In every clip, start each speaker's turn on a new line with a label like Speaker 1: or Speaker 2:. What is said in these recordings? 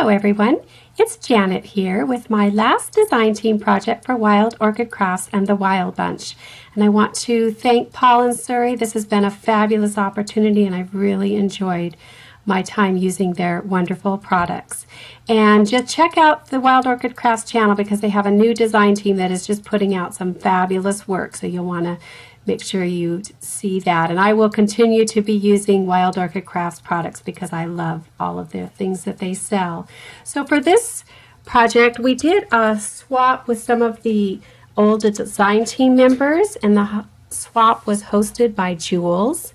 Speaker 1: Hello everyone, it's Janet here with my last design team project for Wild Orchid Crafts and the Wild Bunch. And I want to thank Paul and Surrey. This has been a fabulous opportunity and I've really enjoyed my time using their wonderful products. And just check out the Wild Orchid Crafts channel because they have a new design team that is just putting out some fabulous work. So you'll want to make sure you see that. And I will continue to be using Wild Orchid Crafts products because I love all of the things that they sell. So for this project, we did a swap with some of the old design team members, and the swap was hosted by Jules.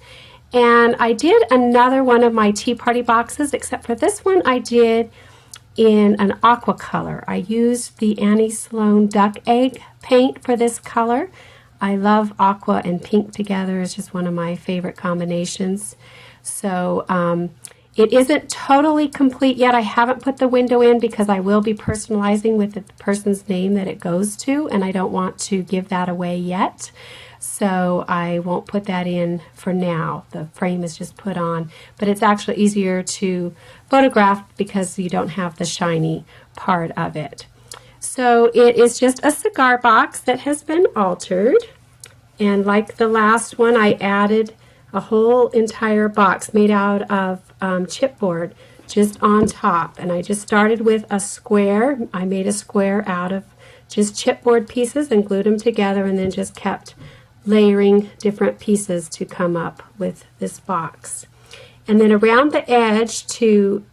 Speaker 1: And I did another one of my Tea Party boxes, except for this one I did in an aqua color. I used the Annie Sloan Duck Egg paint for this color. I love aqua and pink together. It's just one of my favorite combinations. So it isn't totally complete yet. I haven't put the window in because I will be personalizing with the person's name that it goes to, and I don't want to give that away yet. So I won't put that in for now. The frame is just put on, but it's actually easier to photograph because you don't have the shiny part of it. So it is just a cigar box that has been altered, and like the last one, I added a whole entire box made out of chipboard just on top, and I just started with a square. I made a square out of just chipboard pieces and glued them together, and then just kept layering different pieces to come up with this box. And then around the edge to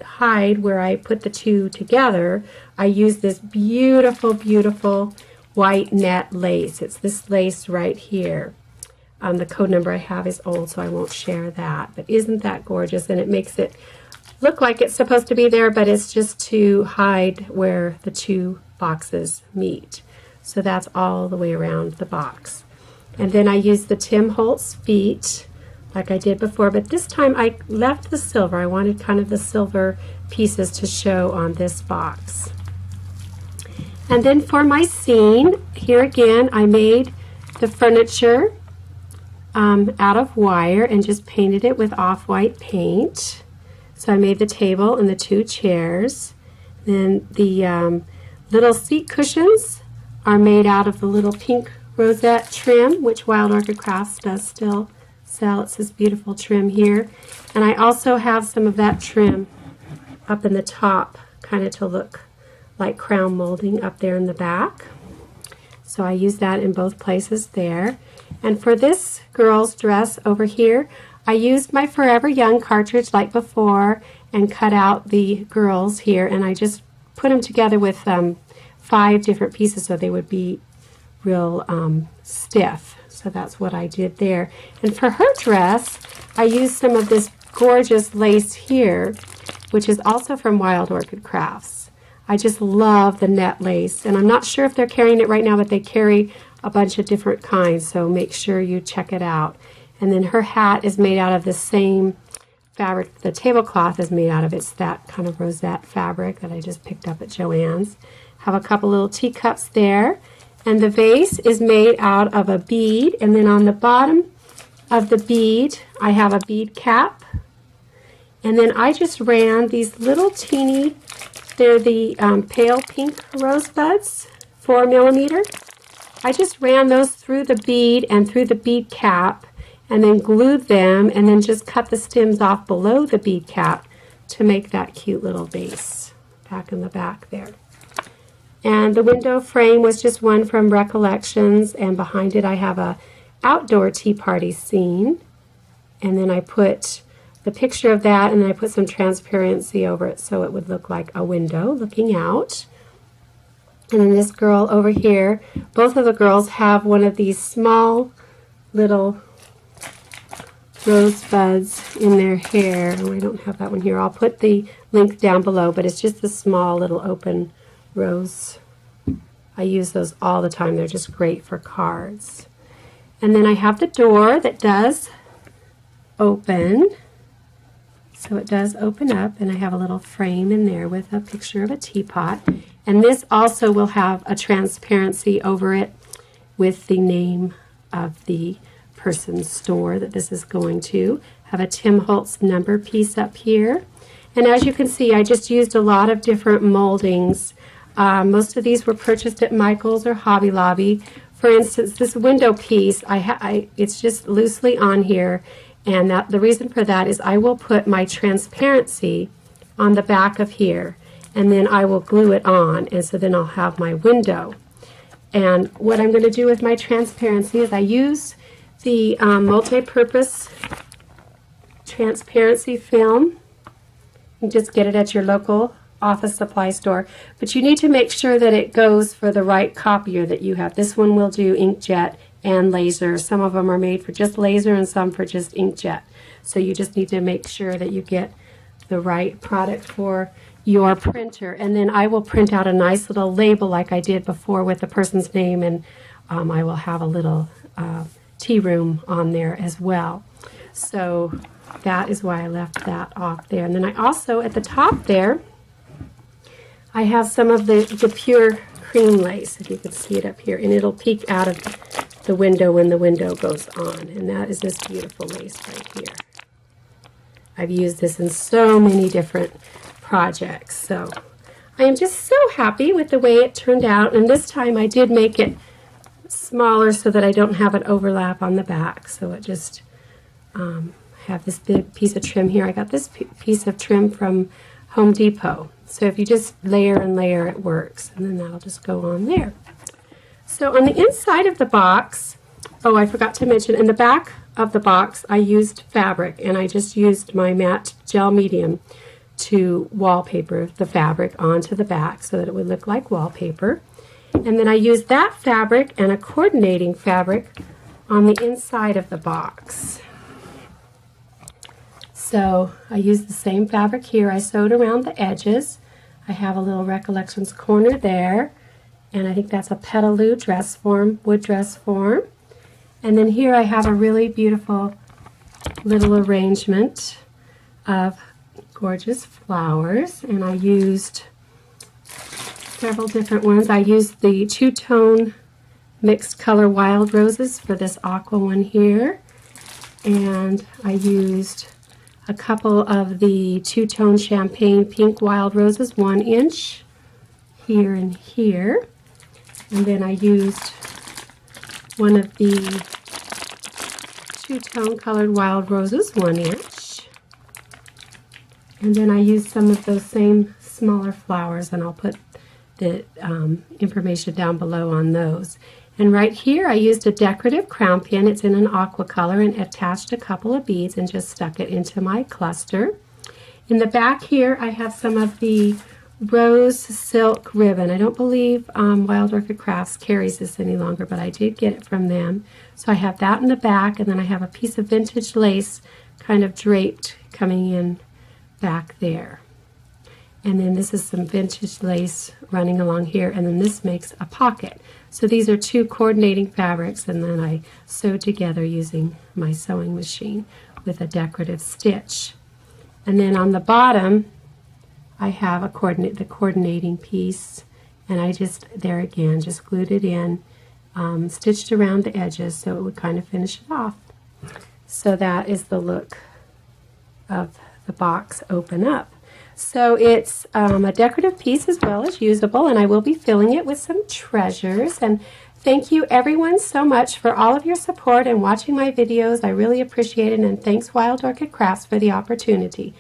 Speaker 1: hide where I put the two together, I used this beautiful, beautiful white net lace. It's this lace right here. The code number I have is old, so I won't share that. But isn't that gorgeous? And it makes it look like it's supposed to be there, but it's just to hide where the two boxes meet. So that's all the way around the box. And then I used the Tim Holtz feet like I did before, but this time I left the silver. I wanted kind of the silver pieces to show on this box. And then for my scene, here again, I made the furniture out of wire and just painted it with off-white paint. So I made the table and the two chairs. Then the little seat cushions are made out of the little pink rosette trim, which Wild Orchid Crafts does still sell. It's this beautiful trim here. And I also have some of that trim up in the top, kind of to look like crown molding up there in the back. So I use that in both places there. And for this girl's dress over here, I used my Forever Young cartridge like before and cut out the girls here, and I just put them together with 5 different pieces so they would be real stiff. So that's what I did there. And for her dress, I used some of this gorgeous lace here, which is also from Wild Orchid Crafts. I just love the net lace, and I'm not sure if they're carrying it right now, but they carry a bunch of different kinds, so make sure you check it out. And then her hat is made out of the same fabric the tablecloth is made out of. It's that kind of rosette fabric that I just picked up at Joann's. Have a couple little teacups there. And the vase is made out of a bead, and then on the bottom of the bead I have a bead cap. And then I just ran these little teeny, they're the pale pink rosebuds, 4 millimeter. I just ran those through the bead and through the bead cap and then glued them and then just cut the stems off below the bead cap to make that cute little vase back in the back there. And the window frame was just one from Recollections, and behind it I have a outdoor tea party scene, and then I put the picture of that, and then I put some transparency over it so it would look like a window looking out. And then this girl over here, both of the girls have one of these small little rosebuds in their hair. Oh, I don't have that one here. I'll put the link down below, but it's just a small little open rose. I use those all the time. They're just great for cards. And then I have the door that does open. So it does open up, and I have a little frame in there with a picture of a teapot. And this also will have a transparency over it with the name of the person's store that this is going to. Have a Tim Holtz number piece up here. And as you can see, I just used a lot of different moldings. Most of these were purchased at Michael's or Hobby Lobby. For instance, this window piece, it's just loosely on here, and the reason for that is I will put my transparency on the back of here, and then I will glue it on, and so then I'll have my window. And what I'm going to do with my transparency is I use the multi-purpose transparency film. You just get it at your local office supply store, but you need to make sure that it goes for the right copier that you have. This one will do inkjet and laser. Some of them are made for just laser and some for just inkjet. So you just need to make sure that you get the right product for your printer. And then I will print out a nice little label like I did before with the person's name, and I will have a little tea room on there as well. So that is why I left that off there. And then I also, at the top there, I have some of the pure cream lace, if you can see it up here, and it'll peek out of the window when the window goes on. And that is this beautiful lace right here. I've used this in so many different projects. So I am just so happy with the way it turned out. And this time I did make it smaller so that I don't have an overlap on the back. So it just have this big piece of trim here. I got this piece of trim from Home Depot. So if you just layer and layer, it works. And then that'll just go on there. So on the inside of the box, oh, I forgot to mention, in the back of the box, I used fabric, and I just used my matte gel medium to wallpaper the fabric onto the back so that it would look like wallpaper. And then I used that fabric and a coordinating fabric on the inside of the box. So I used the same fabric here. I sewed around the edges. I have a little Recollections corner there, and I think that's a Petaloo dress form, wood dress form. And then here I have a really beautiful little arrangement of gorgeous flowers, and I used several different ones. I used the two-tone mixed color wild roses for this aqua one here, and I used a couple of the two-tone champagne pink wild roses, 1 inch here and here, and then I used one of the two-tone colored wild roses, 1 inch, and then I used some of those same smaller flowers, and I'll put the information down below on those. And right here I used a decorative crown pin. It's in an aqua color, and attached a couple of beads and just stuck it into my cluster. In the back here I have some of the rose silk ribbon. I don't believe Wild Orchid Crafts carries this any longer, but I did get it from them. So I have that in the back, and then I have a piece of vintage lace kind of draped coming in back there. And then this is some vintage lace running along here, and then this makes a pocket. So these are two coordinating fabrics, and then I sewed together using my sewing machine with a decorative stitch. And then on the bottom I have the coordinating piece, and I just, there again, just glued it in, stitched around the edges so it would kind of finish it off. So that is the look of the box open up. So it's a decorative piece as well as usable, and I will be filling it with some treasures. And thank you everyone so much for all of your support and watching my videos. I really appreciate it, and thanks Wild Orchid Crafts for the opportunity.